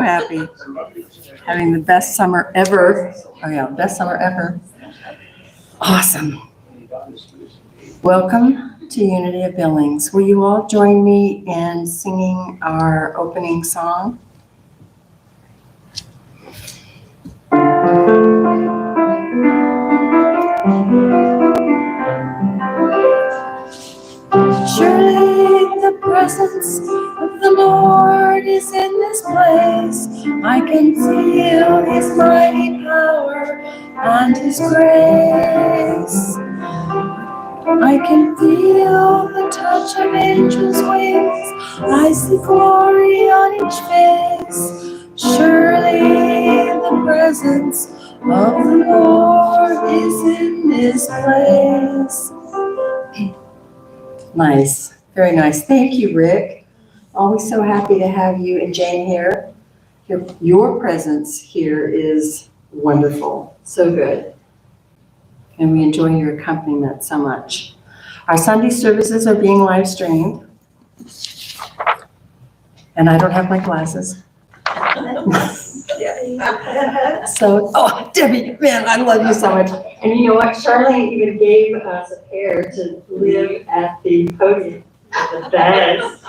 happy. Having the best summer ever. Oh yeah, best summer ever. Awesome. Welcome to Unity of Billings. Will you all join me in singing our opening song? Surely the presence of the Lord is in this place. I can feel His mighty power and His grace. I can feel the touch of angels' wings. I see glory on each face. Surely the presence of the Lord is in this place. Nice, very nice. Thank you, Rick. Always so happy to have you and Jane here. Your presence here is wonderful, so good. And we enjoy your accompaniment so much. Our Sunday services are being live streamed. And I don't have my glasses. So, oh, Debbie, man, I love you so much. And you know what? Charlene even gave us a pair to live at the podium. The best.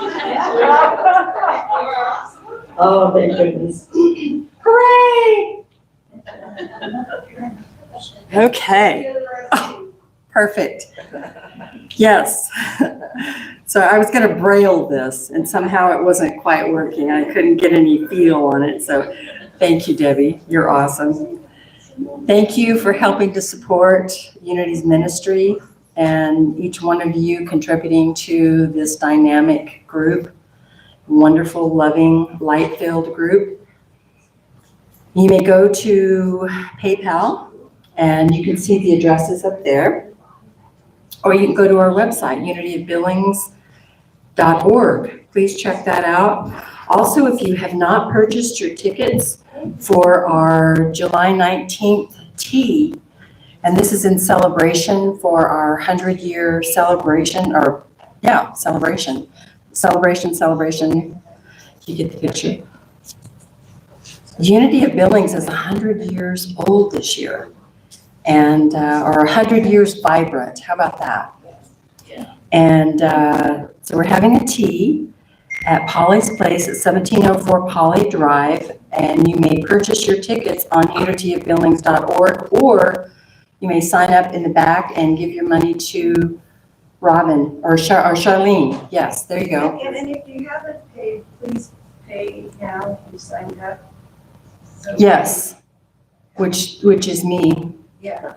Oh, thank goodness. Hooray! Okay. Oh, perfect. Yes. So I was going to braille this, and somehow it wasn't quite working. I couldn't get any feel on it. So thank you, Debbie. You're awesome. Thank you for helping to support Unity's ministry and each one of you contributing to this dynamic group, wonderful, loving, light-filled group. You may go to PayPal, and you can see the addresses up there. Or you can go to our website, unityofbillings.org. Please check that out. Also, if you have not purchased your tickets for our July 19th tea, and this is in celebration for our 100-year celebration, celebration. You get the picture. Unity of Billings is 100 years old this year. And or 100 years vibrant. How about that? Yeah. And so we're having a tea at Polly's Place at 1704 Polly Drive, and you may purchase your tickets on unityofbillings.org, or you may sign up in the back and give your money to Robin or Charlene. Yes, there you go. And if you haven't paid, please pay now if you signed up. So yes, which is me. Yeah.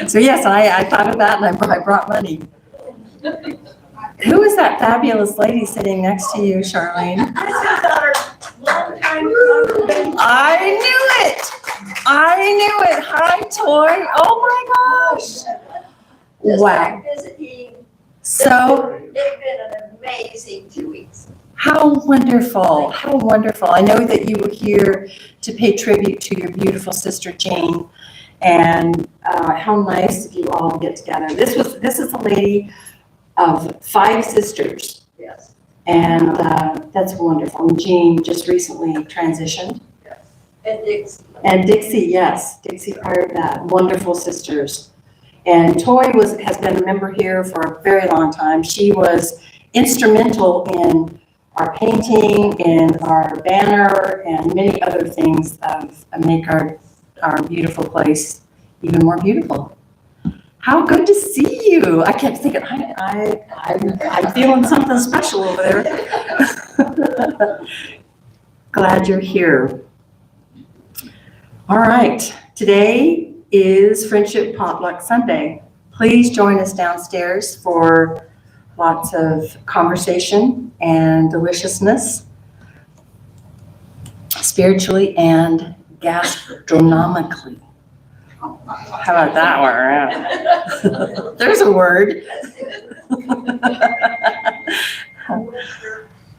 So yes, I thought of that, and I brought money. Who is that fabulous lady sitting next to you, Charlene? This is our long-time conversation. I knew it. Hi, Toy. Oh my gosh. Wow. Visiting. So They've been an amazing 2 weeks. how wonderful. How wonderful. I know that you were here to pay tribute to your beautiful sister, Jane. And how nice if you all get together. This is a lady of 5 sisters. Yes. And that's wonderful. And Jean just recently transitioned. Yes. And Dixie. And Dixie, yes. Dixie prior to that. Wonderful sisters. And Toy has been a member here for a very long time. She was instrumental in our painting, in our banner, and many other things that make our beautiful place even more beautiful. How good to see you. I kept thinking, I'm feeling something special over there. Glad you're here. All right, today is Friendship Potluck Sunday. Please join us downstairs for lots of conversation and deliciousness, spiritually and gastronomically. How about that one? There's a word.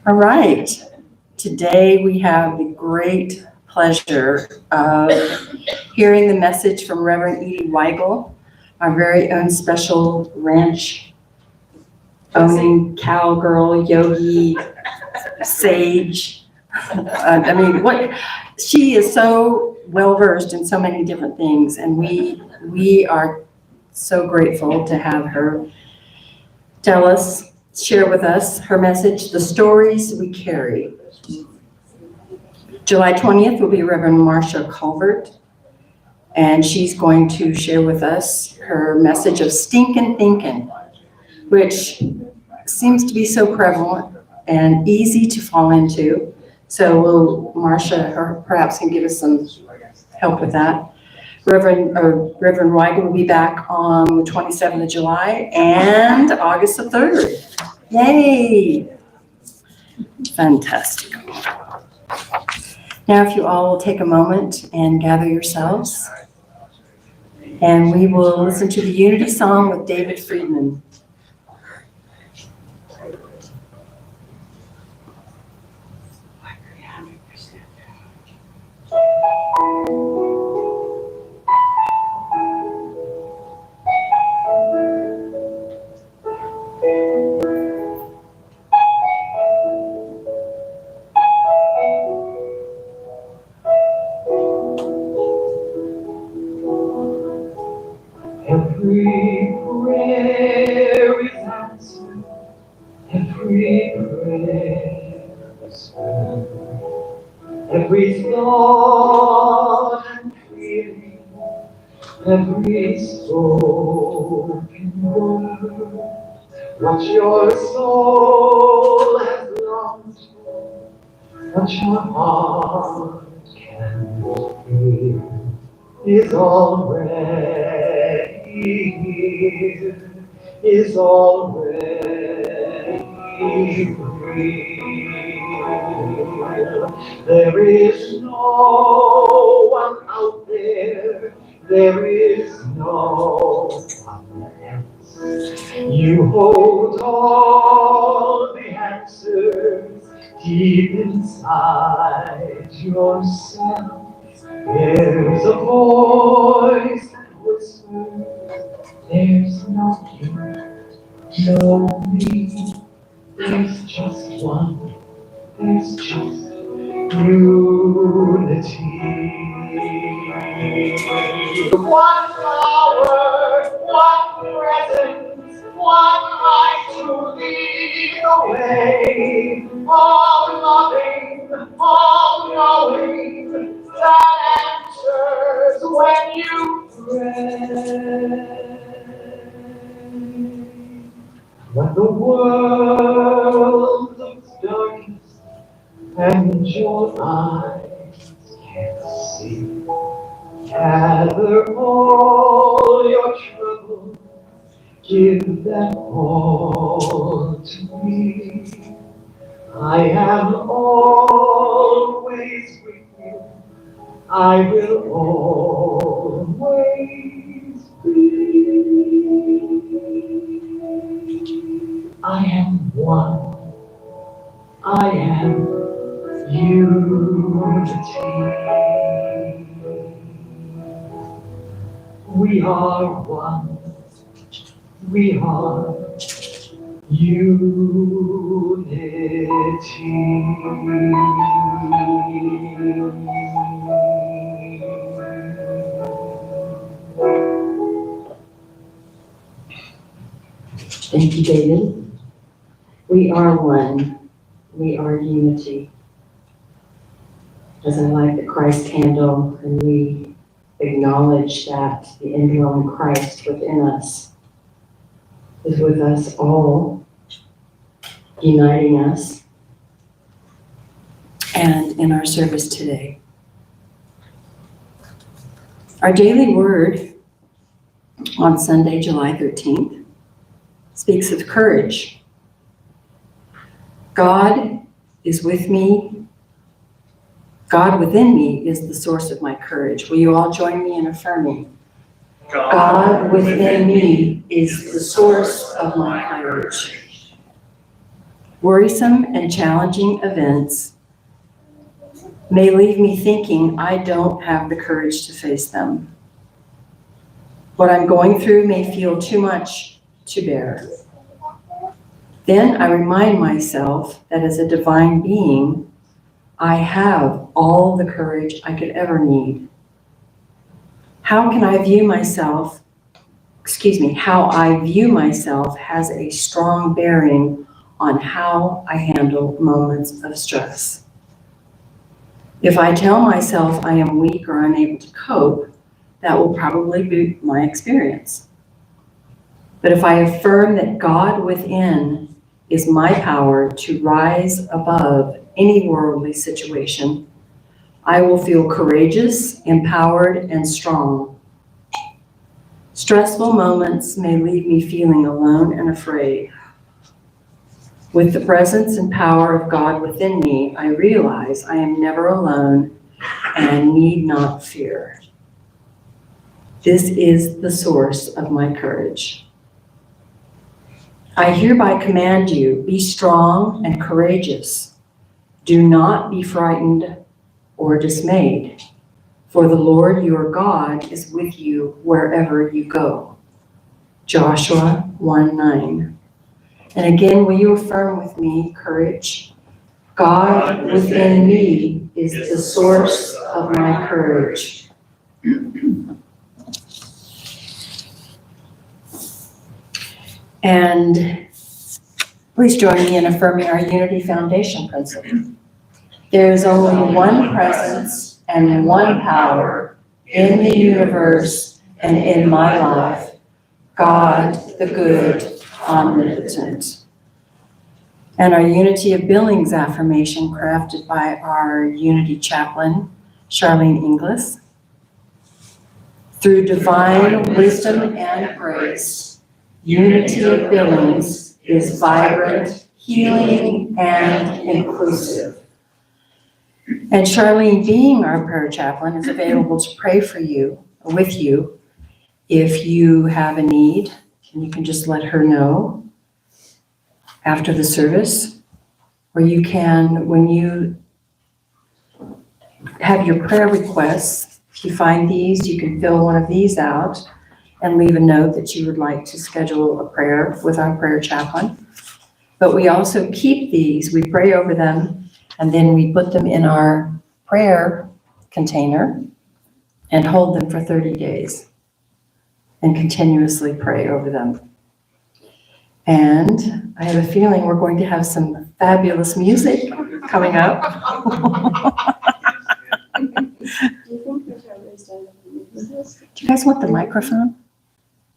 All right. Today we have the great pleasure of hearing the message from Rev Edee Weigel, our very own special ranch owning cowgirl yogi sage. I mean, she is so well-versed in so many different things, and we are so grateful to have her share with us her message, The Stories We Carry. July 20th will be Reverend Marcia Culvert, and she's going to share with us her message of stinkin' thinkin', which seems to be so prevalent and easy to fall into. So Marcia perhaps can give us some help with that. Reverend Weigel will be back on the 27th of July and August the 3rd. Yay! Fantastic. Now, if you all will take a moment and gather yourselves, and we will listen to the Unity song with David Friedman. Every prayer is answered, every prayer is heard, every thought and feeling, every spoken word, what your soul has longed for, what your heart can feel, is already here, is already real. There is no one out there is no one else. You hold all the answers deep inside yourself. There's a voice that whispers, there's no you, no me, there's just one, there's just unity. One power, one presence, one light to lead the way, all loving, all knowing, that answers when you pray. When the world looks darkest and your eyes can't see, gather all your troubles, give them all to me. I am always with you, I will always be. I am one, I am unity. We are one, we are Thank you, David. We are one. We are unity. As I light the Christ candle and we acknowledge that the indwelling Christ within us is with us all, uniting us, and in our service today. Our daily word on Sunday, July 13th, speaks of courage. God is with me. God within me is the source of my courage. Will you all join me in affirming? God within me is the source of my courage. Worrisome and challenging events may leave me thinking I don't have the courage to face them. What I'm going through may feel too much to bear. Then I remind myself that as a divine being, I have all the courage I could ever need. How I view myself has a strong bearing on how I handle moments of stress. If I tell myself I am weak or unable to cope, that will probably be my experience. But if I affirm that God within is my power to rise above any worldly situation, I will feel courageous, empowered, and strong. Stressful moments may leave me feeling alone and afraid. With the presence and power of God within me, I realize I am never alone and I need not fear. This is the source of my courage. I hereby command you, be strong and courageous. Do not be frightened or dismayed, for the Lord your God is with you wherever you go. Joshua 1:9. And again, will you affirm with me, courage? God within me is the source of my courage. And please join me in affirming our Unity Foundation principle. There is only one presence and one power in the universe and in my life, God, the good, omnipotent. And our Unity of Billings affirmation crafted by our Unity chaplain, Charlene Inglis. Through divine wisdom and grace, Unity of Billings is vibrant, healing, and inclusive. And Charlene, being our prayer chaplain, is available to pray for you, with you, if you have a need, and you can just let her know after the service. Or you can, when you have your prayer requests, if you find these, you can fill one of these out and leave a note that you would like to schedule a prayer with our prayer chaplain. But we also keep these, we pray over them, and then we put them in our prayer container and hold them for 30 days and continuously pray over them. And I have a feeling we're going to have some fabulous music coming up. Do you guys want the microphone?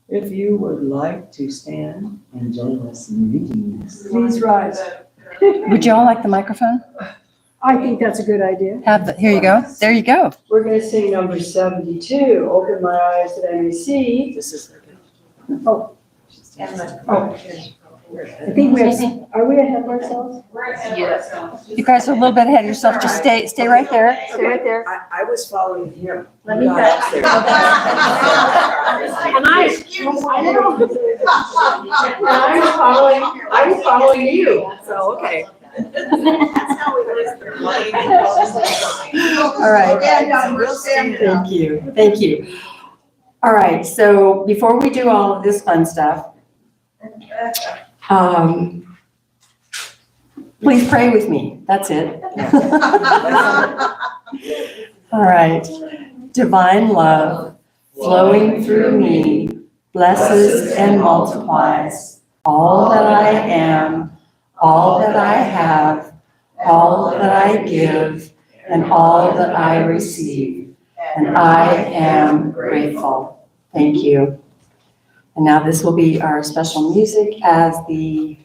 If you would like to stand and join us in reading this. Please rise. Would you all like the microphone? I think that's a good idea. Here you go. There you go. We're going to sing number 72, Open My Eyes That I May See. This is Oh. I think are we ahead of ourselves? You guys are a little bit ahead of yourself. Just stay right there. Stay right there. I was following him. Let me Not back. upstairs. And I was following you, so, okay. All right. Thank you. Thank you. All right. So before we do all of this fun stuff, please pray with me. That's it. All right. Divine love flowing through me blesses and multiplies all that I am, all that I have, all that I give, and all that I receive. And I am grateful. Thank you. And now this will be our special music as the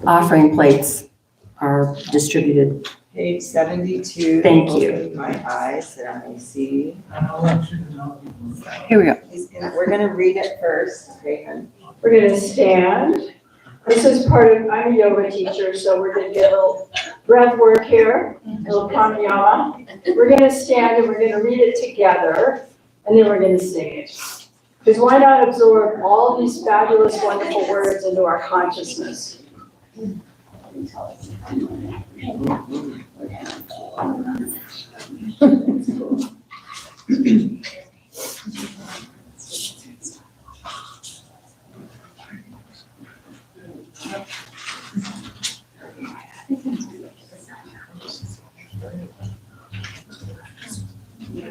offering plates are distributed. Page 72. Thank you. Open my eyes that I may see. Here we go. We're going to read it first. Okay. We're going to stand. This is part of, I'm a yoga teacher, so we're going to get a little breath work here, a little pranayama. We're going to stand and we're going to read it together, and then we're going to sing it. Because why not absorb all these fabulous, wonderful words into our consciousness?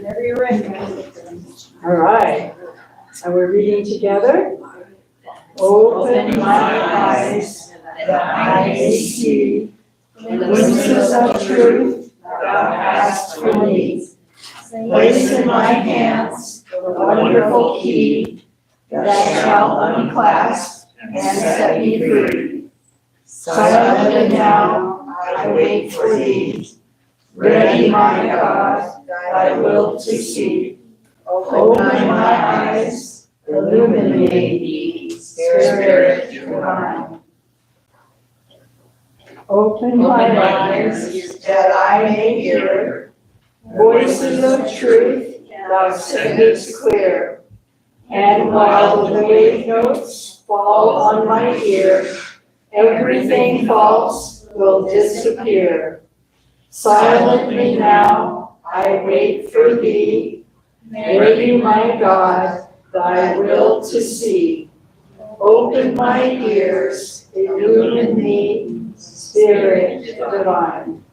Whenever you're ready. All right. And we're reading together. Open my eyes that I may see the glimpses of truth thou hast for me. Place in my hands the wonderful key that shall unclasp and set me free. Silently now I wait for thee. Ready, my God, thy will to see. Open my eyes, illuminate me, Spirit divine. Open my eyes that I may hear voices of truth thou sendest clear. And while the wave notes fall on my ear, everything false will disappear. Silently now I wait for thee. Ready, my God, thy will to see. Open my ears, illumine me, Spirit divine.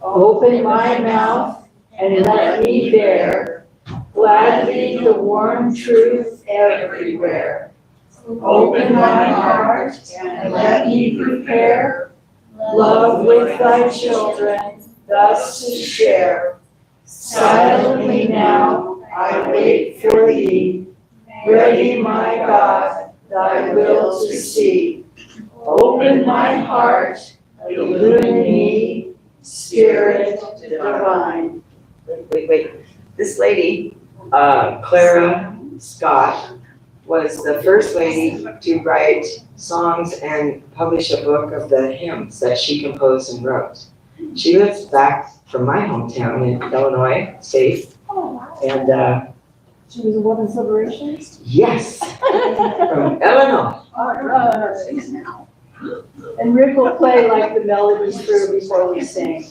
Open my mouth and let me bear gladly the warm truth everywhere. Open my heart and let me prepare love with thy children, thus to share. Silently now I wait for thee. Ready, my God, thy will to see. Open my heart, illumine me, Spirit divine. Wait. This lady, Clara Scott, was the first lady to write songs and publish a book of the hymns that she composed and wrote. She lives back from my hometown in Illinois State. And She was a woman's liberation? yes, from Illinois. And Rick will play like the melodies through before we sing.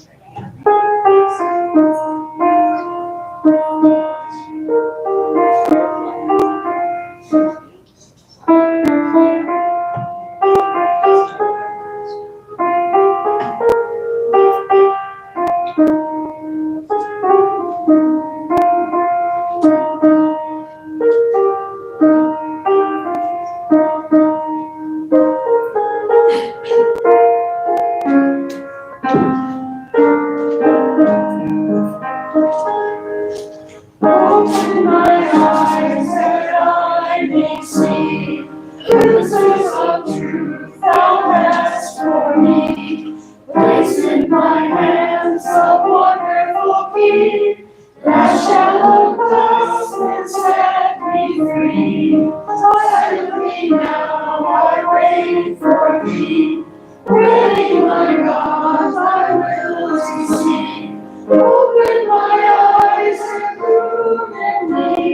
Open my eyes that I may see glimpses of truth thou hast for me. Place in my hands a wonderful key that shall unclasp and set me free. Silently now I wait for thee. Ready, my God, thy will to see. Open my eyes and illumine me,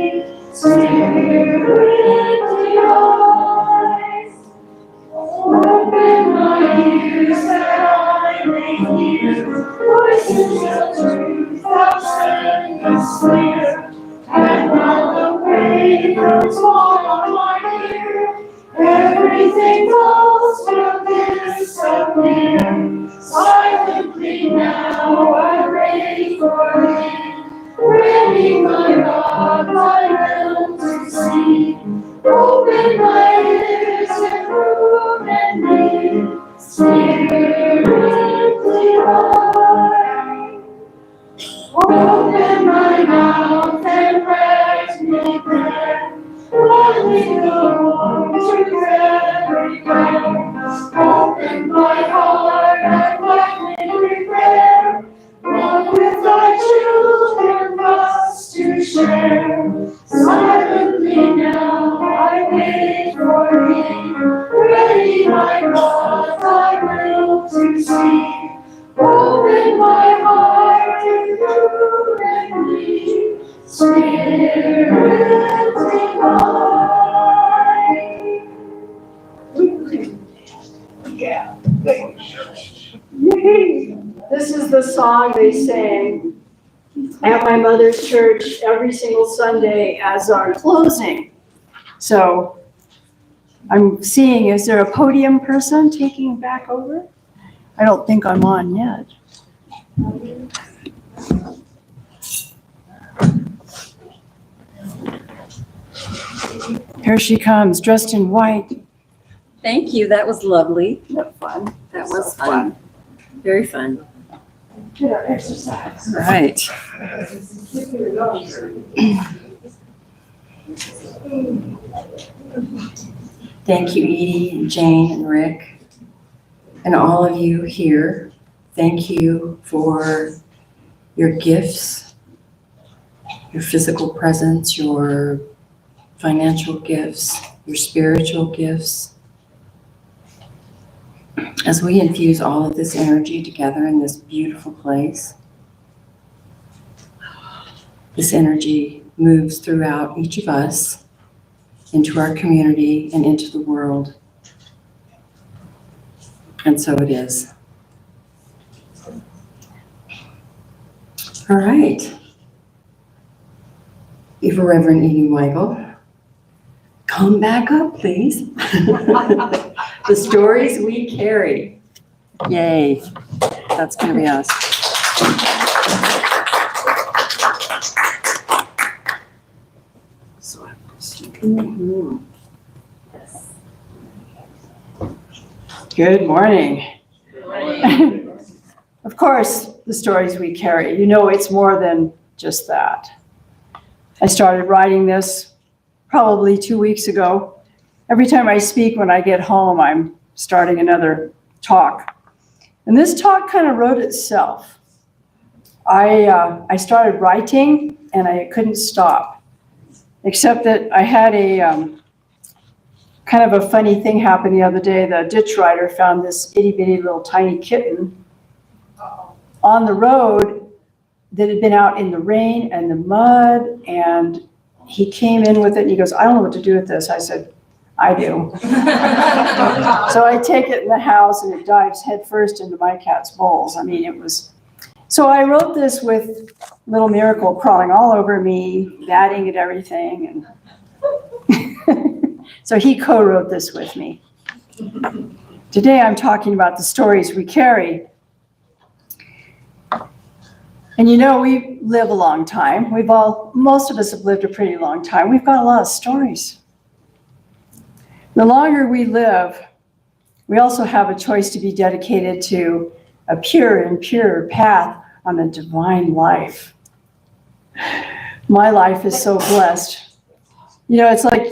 Spirit divine. Open my ears that I may hear voices of truth thou sendest clear. And while the wave notes fall on my ear, everything falls will disappear. Silently now I wait for thee. Ready, my God, thy will to see. Open my ears and illumine me, Spirit divine. Open my mouth and let me bear gladly the warm truth everywhere. Open my heart and let me prepare love with thy children thus to share. Silently now I wait for thee. Ready, my God, thy will to see. Open my heart and illumine me, Spirit divine. Yeah. This is the song they sang at my mother's church every single Sunday as our closing. So I'm seeing, is there a podium person taking back over? I don't think I'm on yet. Here she comes, dressed in white. Thank you. That was lovely. Fun. That was fun. Very fun. Get our exercise. Right. Thank you, Edie and Jane and Rick, and all of you here. Thank you for your gifts, your physical presence, your financial gifts, your spiritual gifts. As we infuse all of this energy together in this beautiful place, this energy moves throughout each of us, into our community and into the world. And so it is. All right. Eva Reverend Edee Weigel, come back up, please. The stories we carry. Yay. That's going to be us. Mhm. Good morning. Of course, the stories we carry, you know, it's more than just that. I started writing this probably 2 weeks ago. Every time I speak when I get home, I'm starting another talk. And this talk kind of wrote itself. I started writing and I couldn't stop. Except that I had a kind of a funny thing happen the other day. The ditch rider found this itty bitty little tiny kitten on the road that had been out in the rain and the mud, and he came in with it and he goes, I don't know what to do with this. I said, I do. So I take it in the house and it dives headfirst into my cat's bowls. I mean, it was. So I wrote this with Little Miracle crawling all over me, batting at everything. And so he co-wrote this with me. Today I'm talking about the stories we carry. And you know, we live a long time. Most of us have lived a pretty long time. We've got a lot of stories. The longer we live, we also have a choice to be dedicated to a pure and pure path on a divine life. My life is so blessed. You know, it's like,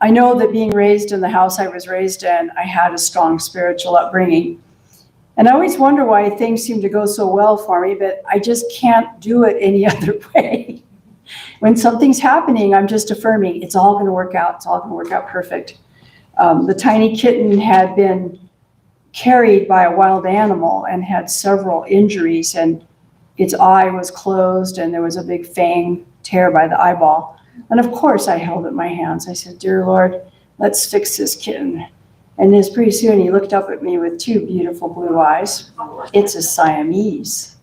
I know that being raised in the house I was raised in, I had a strong spiritual upbringing. And I always wonder why things seem to go so well for me, but I just can't do it any other way. When something's happening, I'm just affirming, it's all going to work out. It's all going to work out perfect. The tiny kitten had been carried by a wild animal and had several injuries, and its eye was closed and there was a big fang tear by the eyeball. And of course I held it in my hands. I said, Dear Lord, let's fix this kitten. And then pretty soon he looked up at me with two beautiful blue eyes. It's a Siamese.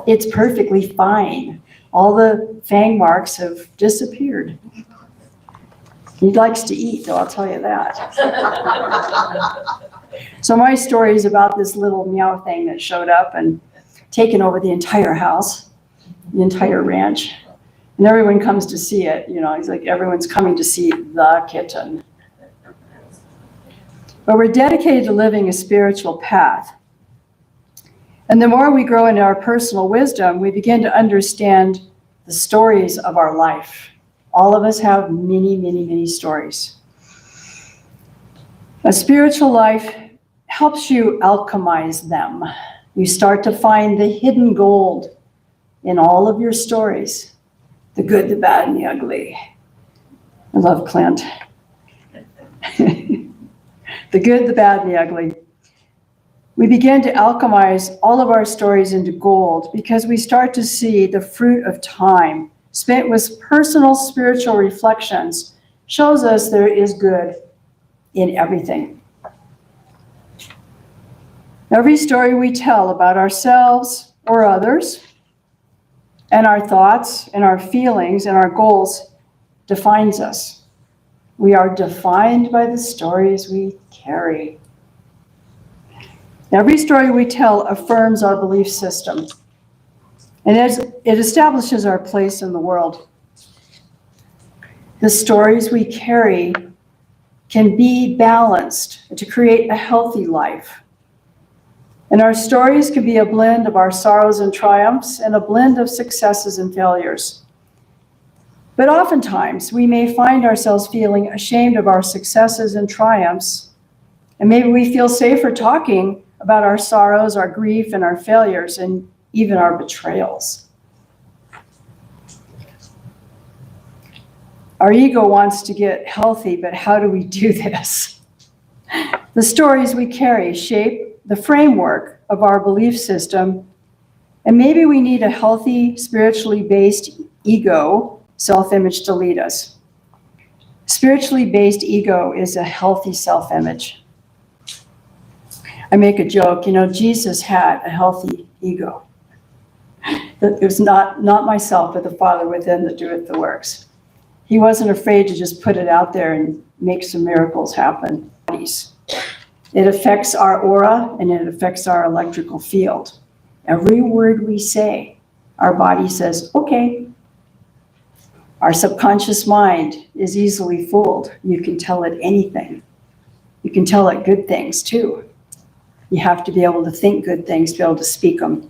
It's perfectly fine. All the fang marks have disappeared. He likes to eat, though, I'll tell you that. So my story is about this little meow thing that showed up and taken over the entire house, the entire ranch. And everyone comes to see it. You know, it's like everyone's coming to see the kitten. But we're dedicated to living a spiritual path. And the more we grow in our personal wisdom, we begin to understand the stories of our life. All of us have many, many, many stories. A spiritual life helps you alchemize them. You start to find the hidden gold in all of your stories, the good, the bad, and the ugly. I love Clint. The good, the bad, and the ugly. We begin to alchemize all of our stories into gold because we start to see the fruit of time spent with personal spiritual reflections shows us there is good in everything. Every story we tell about ourselves or others, and our thoughts and our feelings and our goals defines us. We are defined by the stories we carry. Every story we tell affirms our belief system, and it establishes our place in the world. The stories we carry can be balanced to create a healthy life. And our stories can be a blend of our sorrows and triumphs and a blend of successes and failures. But oftentimes, we may find ourselves feeling ashamed of our successes and triumphs, and maybe we feel safer talking about our sorrows, our grief, and our failures, and even our betrayals. Our ego wants to get healthy, but how do we do this? The stories we carry shape the framework of our belief system, and maybe we need a healthy, spiritually based ego, self-image to lead us. Spiritually based ego is a healthy self-image. I make a joke, Jesus had a healthy ego. It was not myself, but the Father within that doeth the works. He wasn't afraid to just put it out there and make some miracles happen. It affects our aura and it affects our electrical field. Every word we say, our body says, okay. Our subconscious mind is easily fooled. You can tell it anything. You can tell it good things too. You have to be able to think good things to be able to speak them.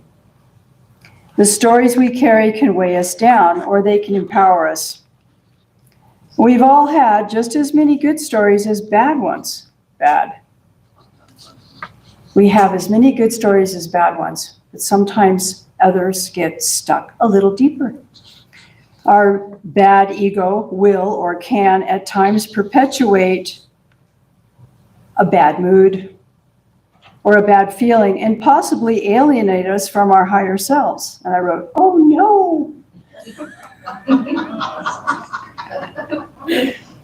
The stories we carry can weigh us down or they can empower us. We've all had just as many good stories as bad ones. Bad. We have as many good stories as bad ones, but sometimes others get stuck a little deeper. Our bad ego will or can at times perpetuate a bad mood or a bad feeling and possibly alienate us from our higher selves. And I wrote, oh no.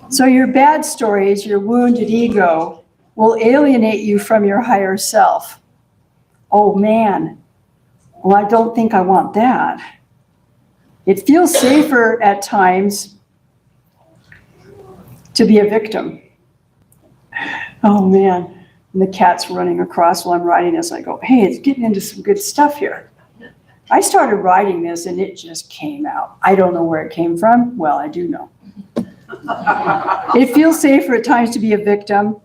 So your bad stories, your wounded ego, will alienate you from your higher self. Oh man, well, I don't think I want that. It feels safer at times to be a victim. Oh man, and the cat's running across while I'm writing this. I go, hey, it's getting into some good stuff here. I started writing this and it just came out. I don't know where it came from. Well, I do know. It feels safer at times to be a victim,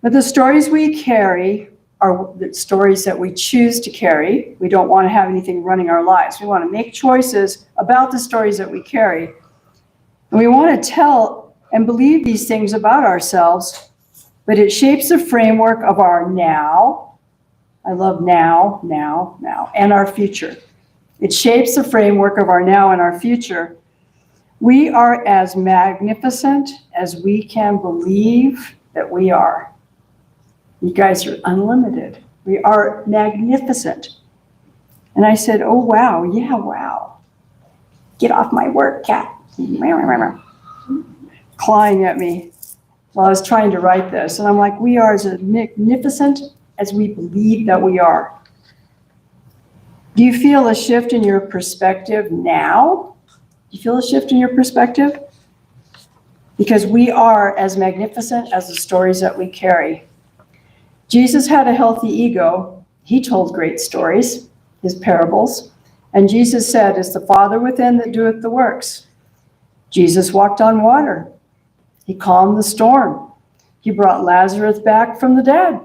but the stories we carry are the stories that we choose to carry. We don't want to have anything running our lives. We want to make choices about the stories that we carry. And we want to tell and believe these things about ourselves, but it shapes the framework of our now. I love now, and our future. It shapes the framework of our now and our future. We are as magnificent as we can believe that we are. You guys are unlimited. We are magnificent. And I said, oh, wow, yeah, wow. Get off my work, cat. Clawing at me while I was trying to write this. And I'm like, we are as magnificent as we believe that we are. Do you feel a shift in your perspective now? Do you feel a shift in your perspective? Because we are as magnificent as the stories that we carry. Jesus had a healthy ego. He told great stories, his parables. And Jesus said, it's the Father within that doeth the works. Jesus walked on water. He calmed the storm. He brought Lazarus back from the dead.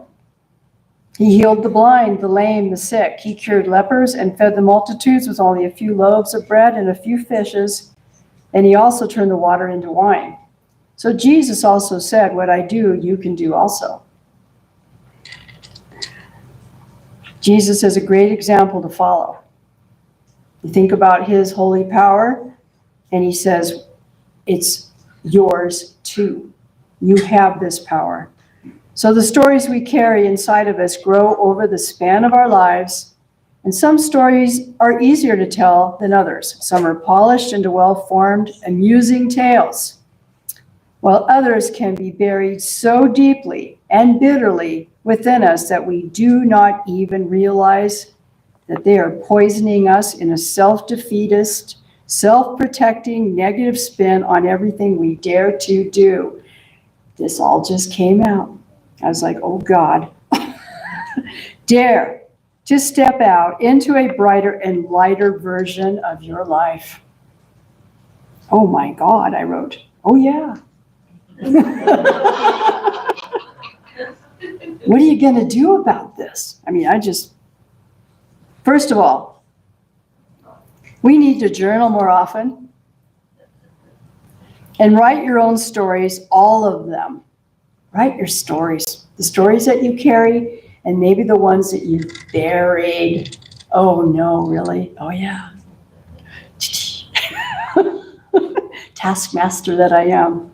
He healed the blind, the lame, the sick. He cured lepers and fed the multitudes with only a few loaves of bread and a few fishes. And he also turned the water into wine. So Jesus also said, what I do, you can do also. Jesus is a great example to follow. You think about his holy power, and he says, it's yours too. You have this power. So the stories we carry inside of us grow over the span of our lives, and some stories are easier to tell than others. Some are polished into well-formed, amusing tales, while others can be buried so deeply and bitterly within us that we do not even realize that they are poisoning us in a self-defeatist, self-protecting, negative spin on everything we dare to do. This all just came out. I was like, oh God. Dare to step out into a brighter and lighter version of your life. Oh my God, I wrote. Oh, yeah. What are you going to do about this? I mean, first of all, we need to journal more often and write your own stories, all of them. Write your stories, the stories that you carry, and maybe the ones that you buried. Oh, no, really? Oh, yeah. Taskmaster that I am.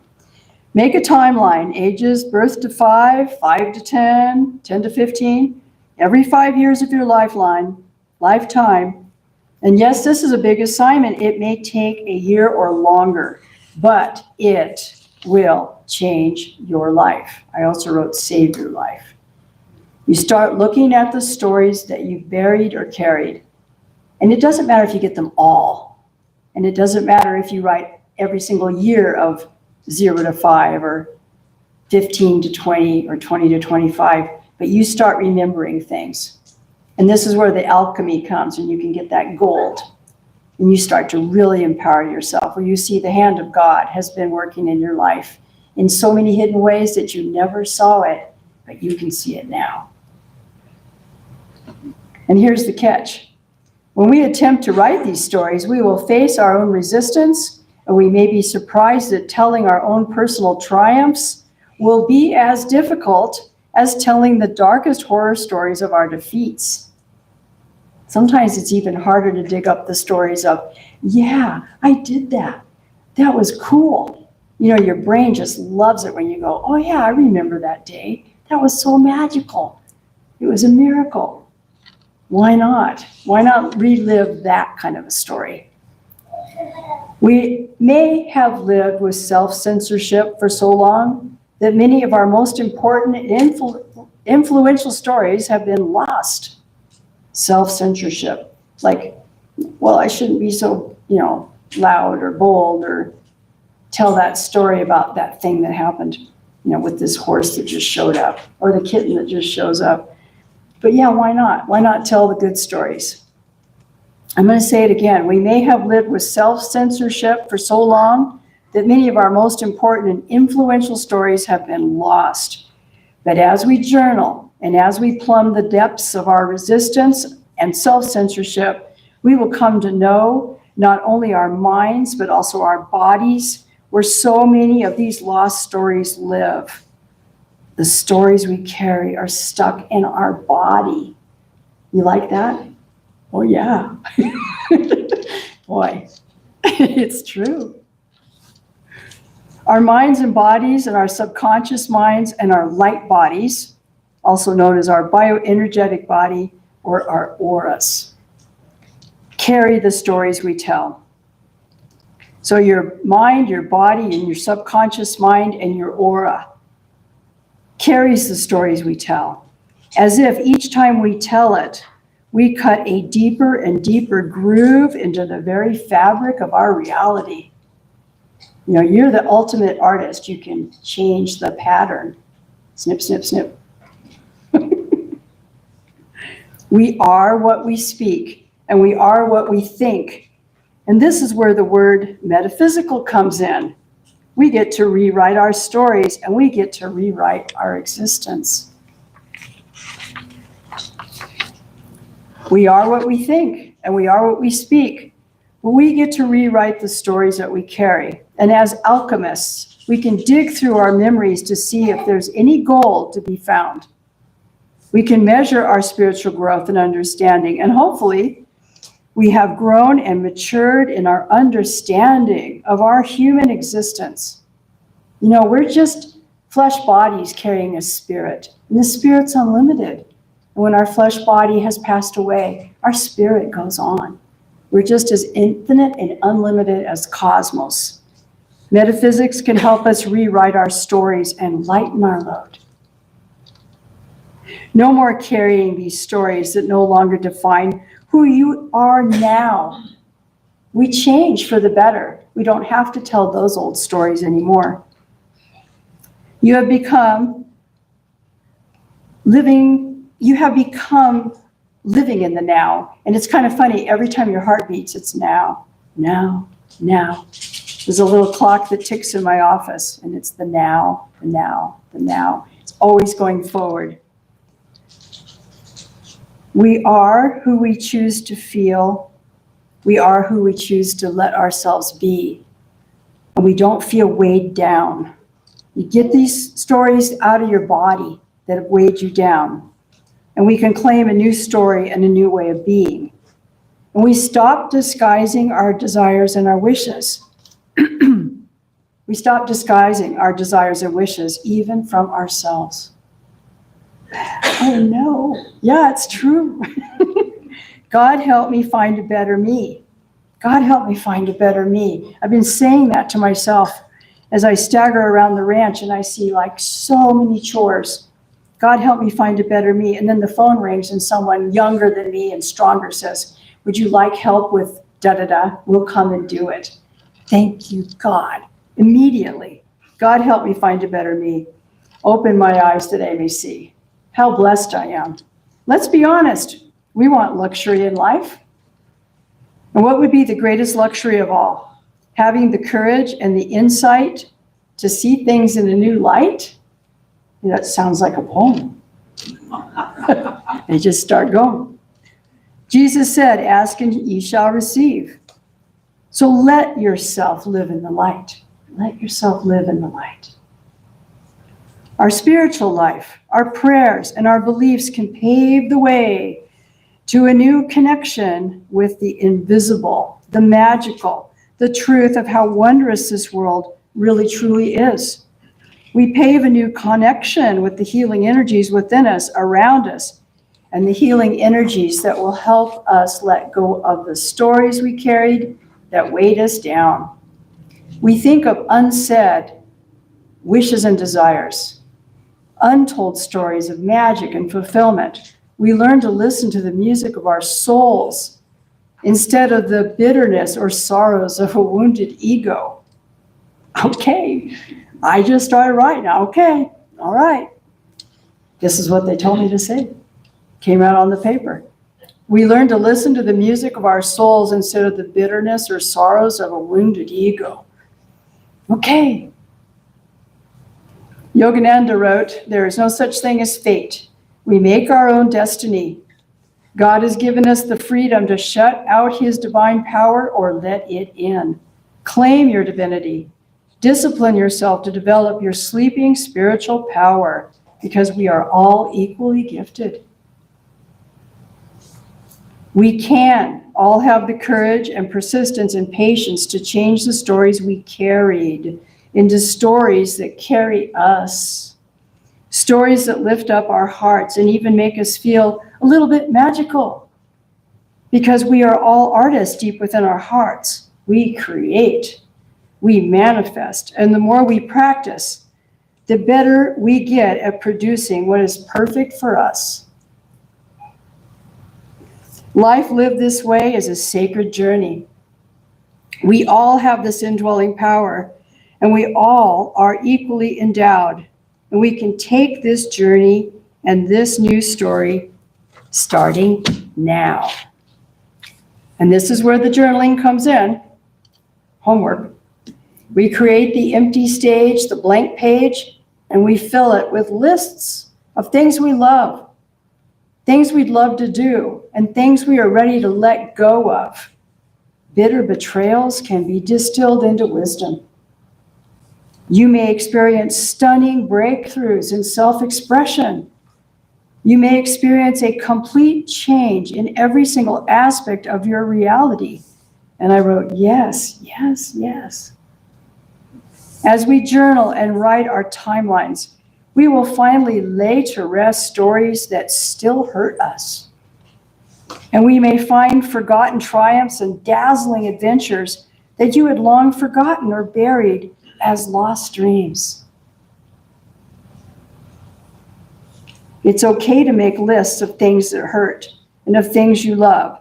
Make a timeline, ages birth to 5, 5 to 10, 10 to 15, every 5 years of your lifetime. And yes, this is a big assignment. It may take a year or longer, but it will change your life. I also wrote save your life. You start looking at the stories that you buried or carried. And it doesn't matter if you get them all. And it doesn't matter if you write every single year of 0 to 5 or 15 to 20 or 20 to 25, but you start remembering things. And this is where the alchemy comes, and you can get that gold. And you start to really empower yourself, where you see the hand of God has been working in your life in so many hidden ways that you never saw it, but you can see it now. And here's the catch. When we attempt to write these stories, we will face our own resistance, and we may be surprised that telling our own personal triumphs will be as difficult as telling the darkest horror stories of our defeats. Sometimes it's even harder to dig up the stories of, yeah, I did that. That was cool. You know, your brain just loves it when you go, oh yeah, I remember that day. That was so magical. It was a miracle. Why not? Why not relive that kind of a story? We may have lived with self-censorship for so long that many of our most important and influential stories have been lost. Self-censorship, like, well, I shouldn't be so, loud or bold or tell that story about that thing that happened, with this horse that just showed up or the kitten that just shows up. But yeah, why not? Why not tell the good stories? I'm going to say it again. We may have lived with self-censorship for so long that many of our most important and influential stories have been lost. But as we journal and as we plumb the depths of our resistance and self-censorship, we will come to know not only our minds, but also our bodies, where so many of these lost stories live. The stories we carry are stuck in our body. You like that? Oh, yeah. Boy, it's true. Our minds and bodies and our subconscious minds and our light bodies, also known as our bioenergetic body or our auras, carry the stories we tell. So your mind, your body, and your subconscious mind and your aura carries the stories we tell, as if each time we tell it, we cut a deeper and deeper groove into the very fabric of our reality. You're the ultimate artist. You can change the pattern. Snip, snip, snip. We are what we speak, and we are what we think. And this is where the word metaphysical comes in. We get to rewrite our stories, and we get to rewrite our existence. We are what we think, and we are what we speak. We get to rewrite the stories that we carry. And as alchemists, we can dig through our memories to see if there's any gold to be found. We can measure our spiritual growth and understanding, and hopefully we have grown and matured in our understanding of our human existence. We're just flesh bodies carrying a spirit, and the spirit's unlimited. And when our flesh body has passed away, our spirit goes on. We're just as infinite and unlimited as cosmos. Metaphysics can help us rewrite our stories and lighten our load. No more carrying these stories that no longer define who you are now. We change for the better. We don't have to tell those old stories anymore. You have become living in the now. And it's kind of funny, every time your heart beats, it's now, now, now. There's a little clock that ticks in my office, and it's the now, the now, the now. It's always going forward. We are who we choose to feel. We are who we choose to let ourselves be. And we don't feel weighed down. You get these stories out of your body that have weighed you down. And we can claim a new story and a new way of being. And we stop disguising our desires and our wishes. We stop disguising our desires and wishes, even from ourselves. Oh no, yeah, it's true. God help me find a better me. God help me find a better me. I've been saying that to myself as I stagger around the ranch and I see like so many chores. God help me find a better me. And then the phone rings and someone younger than me and stronger says, would you like help with da-da-da? We'll come and do it. Thank you, God. Immediately, God help me find a better me. Open my eyes that I may see. How blessed I am. Let's be honest. We want luxury in life. And what would be the greatest luxury of all? Having the courage and the insight to see things in a new light? That sounds like a poem. They just start going. Jesus said, ask and ye shall receive. So let yourself live in the light. Let yourself live in the light. Our spiritual life, our prayers, and our beliefs can pave the way to a new connection with the invisible, the magical, the truth of how wondrous this world really truly is. We pave a new connection with the healing energies within us, around us, and the healing energies that will help us let go of the stories we carried that weighed us down. We think of unsaid wishes and desires, untold stories of magic and fulfillment. We learn to listen to the music of our souls instead of the bitterness or sorrows of a wounded ego. Okay, I just started writing. Okay, all right. This is what they told me to say. Came out on the paper. We learn to listen to the music of our souls instead of the bitterness or sorrows of a wounded ego. Okay. Yogananda wrote, there is no such thing as fate. We make our own destiny. God has given us the freedom to shut out his divine power or let it in. Claim your divinity. Discipline yourself to develop your sleeping spiritual power because we are all equally gifted. We can all have the courage and persistence and patience to change the stories we carried into stories that carry us. Stories that lift up our hearts and even make us feel a little bit magical. Because we are all artists deep within our hearts. We create, we manifest, and the more we practice, the better we get at producing what is perfect for us. Life lived this way is a sacred journey. We all have this indwelling power, and we all are equally endowed. And we can take this journey and this new story starting now. And this is where the journaling comes in. Homework. We create the empty stage, the blank page, and we fill it with lists of things we love, things we'd love to do, and things we are ready to let go of. Bitter betrayals can be distilled into wisdom. You may experience stunning breakthroughs in self-expression. You may experience a complete change in every single aspect of your reality. And I wrote, yes, yes, yes. As we journal and write our timelines, we will finally lay to rest stories that still hurt us. And we may find forgotten triumphs and dazzling adventures that you had long forgotten or buried as lost dreams. It's okay to make lists of things that hurt and of things you love.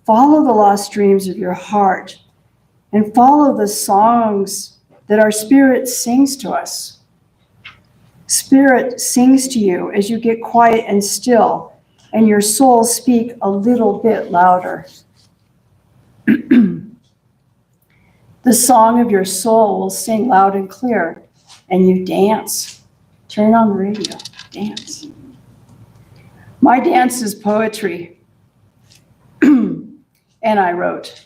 Follow the lost dreams of your heart and follow the songs that our spirit sings to us. Spirit sings to you as you get quiet and still, and your soul speak a little bit louder. The song of your soul will sing loud and clear, and you dance. Turn on the radio, dance. My dance is poetry. And I wrote,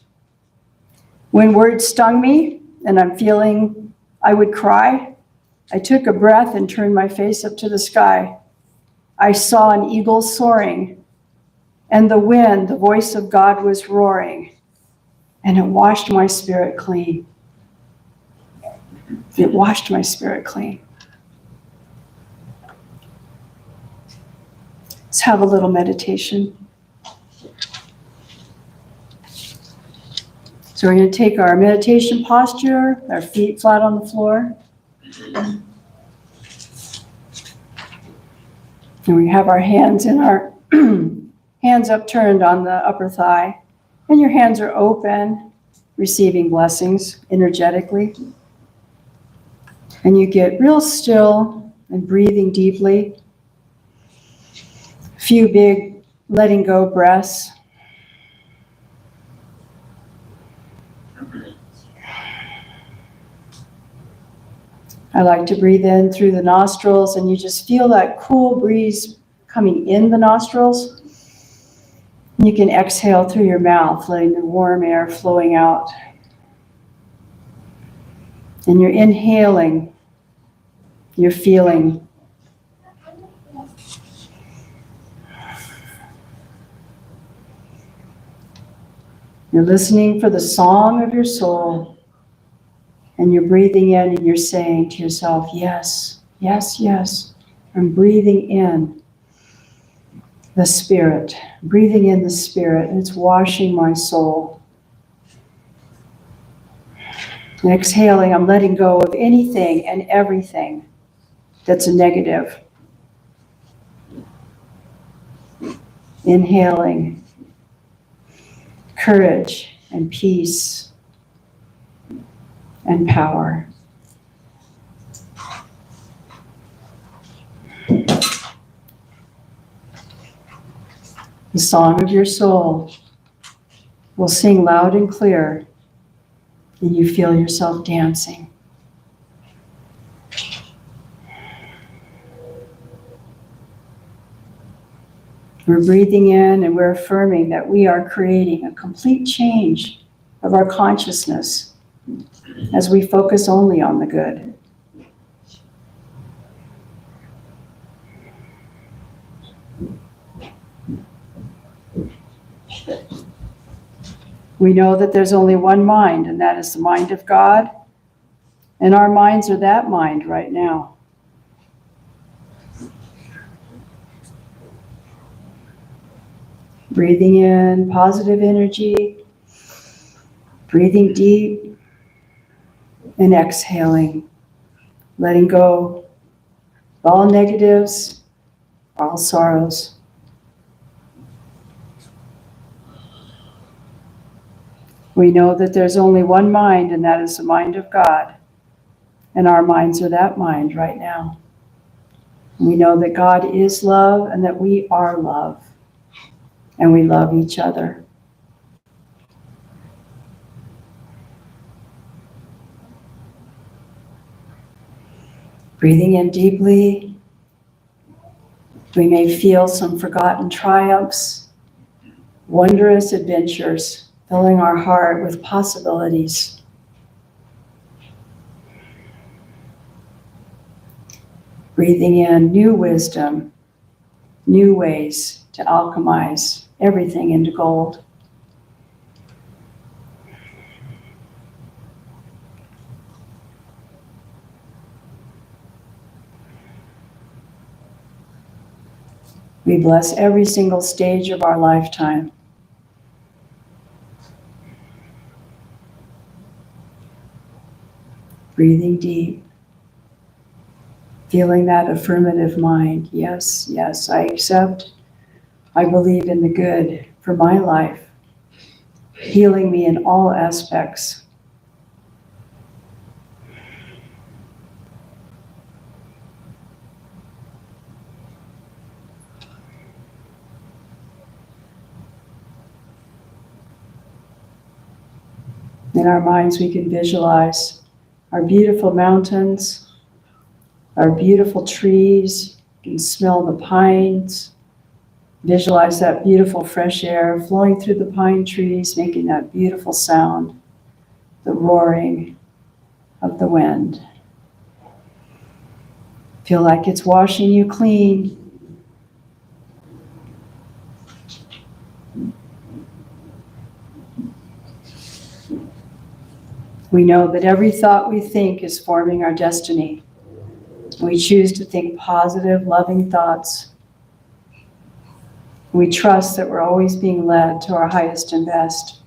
when words stung me and I'm feeling I would cry, I took a breath and turned my face up to the sky. I saw an eagle soaring, and the wind, the voice of God was roaring, and it washed my spirit clean. It washed my spirit clean. Let's have a little meditation. So we're going to take our meditation posture, our feet flat on the floor. And we have our hands in our hands upturned on the upper thigh. And your hands are open, receiving blessings energetically. And you get real still and breathing deeply. A few big letting go breaths. I like to breathe in through the nostrils, and you just feel that cool breeze coming in the nostrils. You can exhale through your mouth, letting the warm air flowing out. And you're inhaling, you're feeling. You're listening for the song of your soul. And you're breathing in and you're saying to yourself, yes, yes, yes. I'm breathing in the Spirit, breathing in the Spirit, and it's washing my soul. And exhaling, I'm letting go of anything and everything that's a negative. Inhaling, courage and peace and power. The song of your soul will sing loud and clear, and you feel yourself dancing. We're breathing in and we're affirming that we are creating a complete change of our consciousness as we focus only on the good. We know that there's only one mind, and that is the mind of God, and our minds are that mind right now. Breathing in positive energy, breathing deep, and exhaling, letting go of all negatives, all sorrows. We know that there's only one mind, and that is the mind of God, and our minds are that mind right now. We know that God is love and that we are love, and we love each other. Breathing in deeply, we may feel some forgotten triumphs, wondrous adventures, filling our heart with possibilities. Breathing in new wisdom, new ways to alchemize everything into gold. We bless every single stage of our lifetime. Breathing deep, feeling that affirmative mind. Yes, yes, I accept. I believe in the good for my life, healing me in all aspects. In our minds, we can visualize our beautiful mountains, our beautiful trees. You can smell the pines. Visualize that beautiful fresh air flowing through the pine trees, making that beautiful sound, the roaring of the wind. Feel like it's washing you clean. We know that every thought we think is forming our destiny. We choose to think positive, loving thoughts. We trust that we're always being led to our highest and best.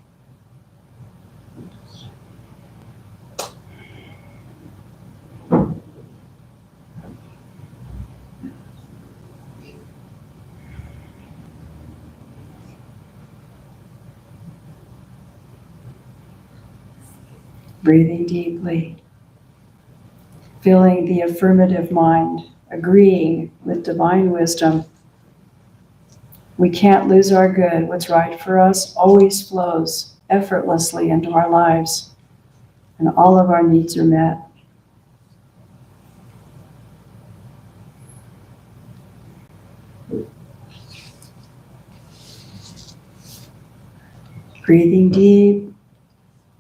Breathing deeply, feeling the affirmative mind, agreeing with divine wisdom. We can't lose our good. What's right for us always flows effortlessly into our lives, and all of our needs are met. Breathing deep,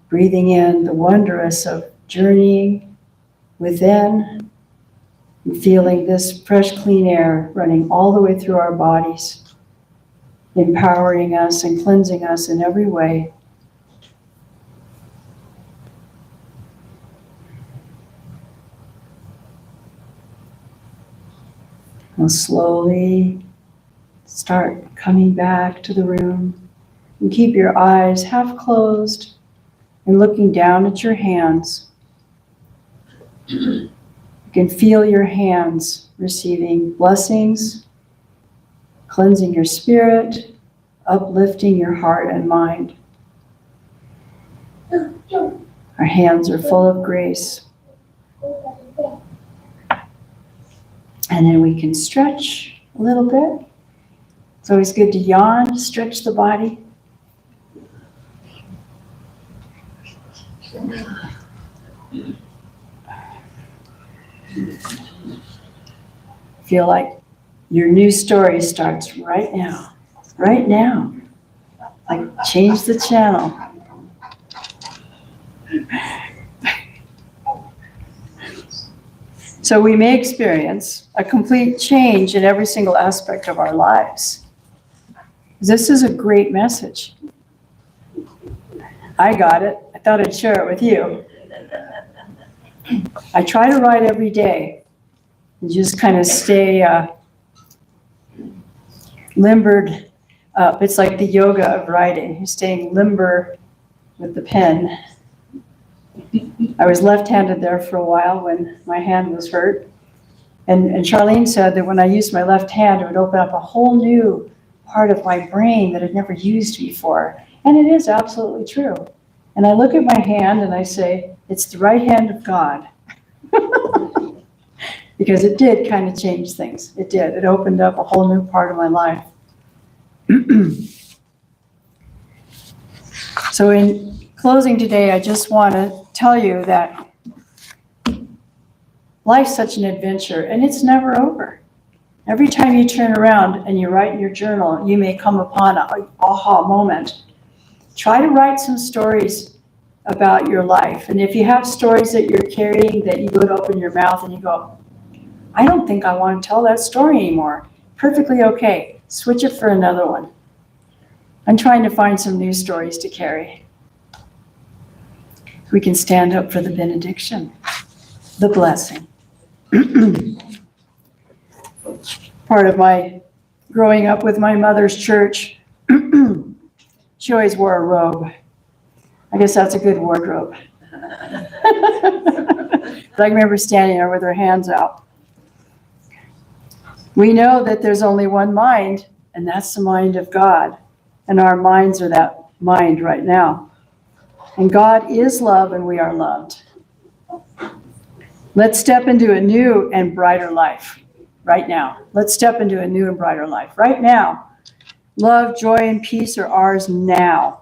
breathing in the wondrous of journeying within, and feeling this fresh, clean air running all the way through our bodies, empowering us and cleansing us in every way. We'll slowly start coming back to the room, and keep your eyes half closed and looking down at your hands. You can feel your hands receiving blessings, cleansing your spirit, uplifting your heart and mind. Our hands are full of grace. And then we can stretch a little bit. It's always good to yawn, stretch the body. Feel like your new story starts right now. Right now. Like change the channel. So we may experience a complete change in every single aspect of our lives. This is a great message. I got it. I thought I'd share it with you. I try to write every day and just kind of stay limbered up. It's like the yoga of writing. You're staying limber with the pen. I was left-handed there for a while when my hand was hurt. And Charlene said that when I used my left hand, it would open up a whole new part of my brain that I'd never used before. And it is absolutely true. And I look at my hand and I say, it's the right hand of God. Because it did kind of change things. It did. It opened up a whole new part of my life. So in closing today, I just want to tell you that life's such an adventure and it's never over. Every time you turn around and you write in your journal, you may come upon an aha moment. Try to write some stories about your life. And if you have stories that you're carrying that you would open your mouth and you go, I don't think I want to tell that story anymore. Perfectly okay. Switch it for another one. I'm trying to find some new stories to carry. We can stand up for the benediction, the blessing. Part of my growing up with my mother's church, she always wore a robe. I guess that's a good wardrobe. But I remember standing there with her hands out. We know that there's only one mind, and that's the mind of God. And our minds are that mind right now. And God is love, and we are loved. Let's step into a new and brighter life right now. Let's step into a new and brighter life right now. Love, joy, and peace are ours now.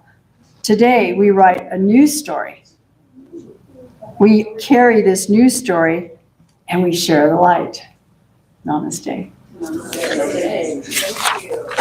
Today, we write a news story. We carry this news story and we share the light. Namaste. Thank you.